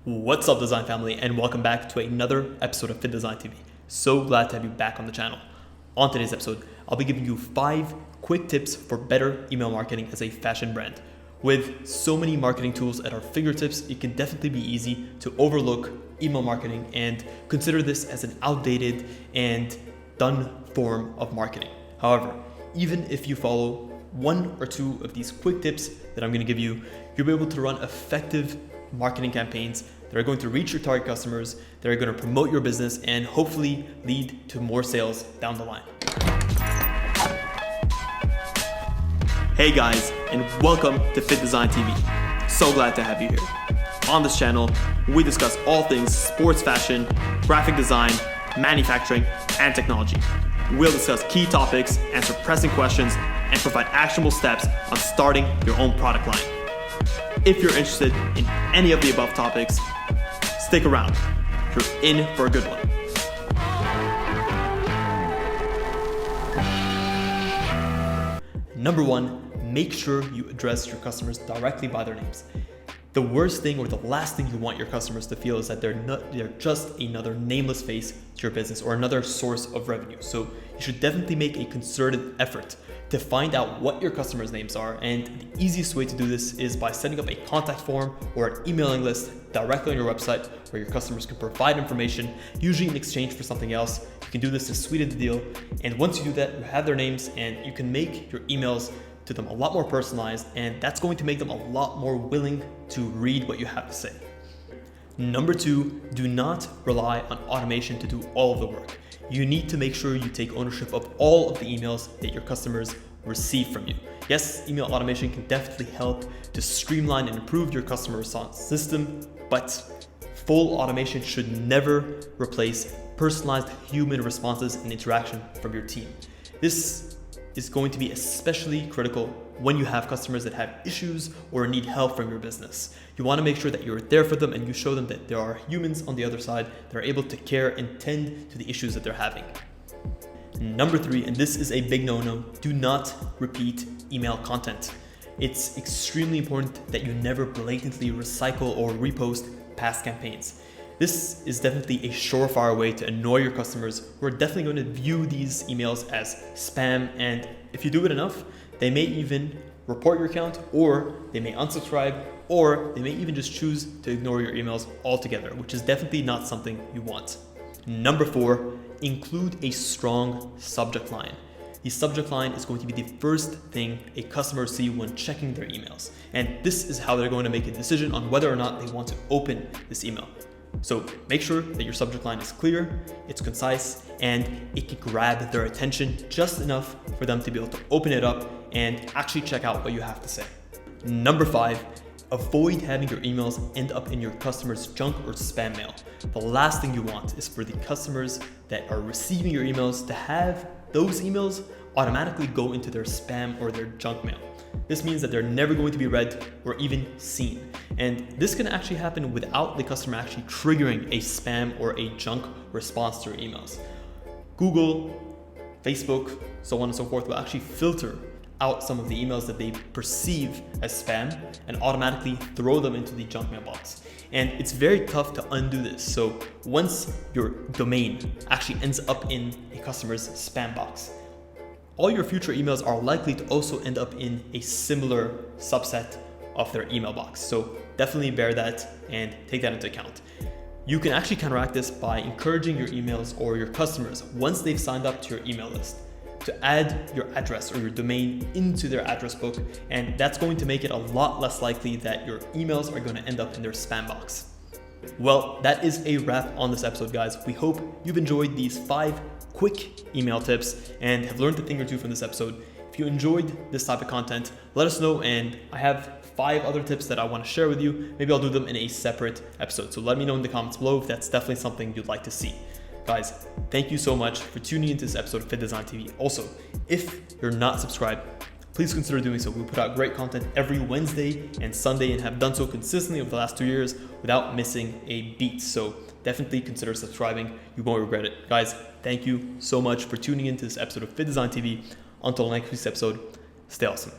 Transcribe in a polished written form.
What's up, design family, and welcome back to another episode of Fittdesign TV. So glad to have you back on the channel. On today's episode, I'll be giving you 5 quick tips for better email marketing as a fashion brand. With so many marketing tools at our fingertips, it can definitely be easy to overlook email marketing and consider this as an outdated and done form of marketing. However, even if you follow 1 or 2 of these quick tips that I'm going to give you, you'll be able to run effective marketing campaigns that are going to reach your target customers, that are going to promote your business, and hopefully lead to more sales down the line. Hey guys, and welcome to Fittdesign TV. So glad to have you here. On this channel, we discuss all things sports fashion, graphic design, manufacturing, and technology. We'll discuss key topics, answer pressing questions, and provide actionable steps on starting your own product line. If you're interested in any of the above topics, stick around. You're in for a good one. Number 1, make sure you address your customers directly by their names. The worst thing or the last thing you want your customers to feel is that they're just another nameless face to your business or another source of revenue. So you should definitely make a concerted effort to find out what your customers' names are, and the easiest way to do this is by setting up a contact form or an emailing list directly on your website where your customers can provide information, usually in exchange for something else. You can do this to sweeten the deal, and once you do that, you have their names and you can make your emails to them a lot more personalized, and that's going to make them a lot more willing to read what you have to say. Number 2, do not rely on automation to do all of the work. You need to make sure you take ownership of all of the emails that your customers receive from you. Yes, email automation can definitely help to streamline and improve your customer response system, but full automation should never replace personalized human responses and interaction from your team. This is going to be especially critical when you have customers that have issues or need help from your business. You want to make sure that you're there for them and you show them that there are humans on the other side that are able to care and tend to the issues that they're having. Number 3, and this is a big no-no, do not repeat email content. It's extremely important that you never blatantly recycle or repost past campaigns. This is definitely a surefire way to annoy your customers who are definitely going to view these emails as spam, and if you do it enough, they may even report your account, or they may unsubscribe, or they may even just choose to ignore your emails altogether, which is definitely not something you want. Number 4, include a strong subject line. The subject line is going to be the first thing a customer sees when checking their emails, and this is how they're going to make a decision on whether or not they want to open this email. So make sure that your subject line is clear, it's concise, and it can grab their attention just enough for them to be able to open it up and actually check out what you have to say. Number 5, avoid having your emails end up in your customers' junk or spam mail. The last thing you want is for the customers that are receiving your emails to have those emails automatically go into their spam or their junk mail. This means that they're never going to be read or even seen. And this can actually happen without the customer actually triggering a spam or a junk response to your emails. Google, Facebook, so on and so forth will actually filter out some of the emails that they perceive as spam and automatically throw them into the junk mailbox. And it's very tough to undo this. So once your domain actually ends up in a customer's spam box, all your future emails are likely to also end up in a similar subset of their email box. So definitely bear that and take that into account. You can actually counteract this by encouraging your emails or your customers, once they've signed up to your email list, to add your address or your domain into their address book, and that's going to make it a lot less likely that your emails are going to end up in their spam box. Well, that is a wrap on this episode, guys. We hope you've enjoyed these 5 quick email tips and have learned a thing or two from this episode. If you enjoyed this type of content, let us know, and I have 5 other tips that I want to share with you. Maybe I'll do them in a separate episode. So let me know in the comments below if that's definitely something you'd like to see. Guys, thank you so much for tuning into this episode of Fittdesign TV. Also, if you're not subscribed, please consider doing so. We put out great content every Wednesday and Sunday and have done so consistently over the last 2 years without missing a beat. So definitely consider subscribing. You won't regret it. Guys, thank you so much for tuning into this episode of Fittdesign TV. Until next week's episode, stay awesome.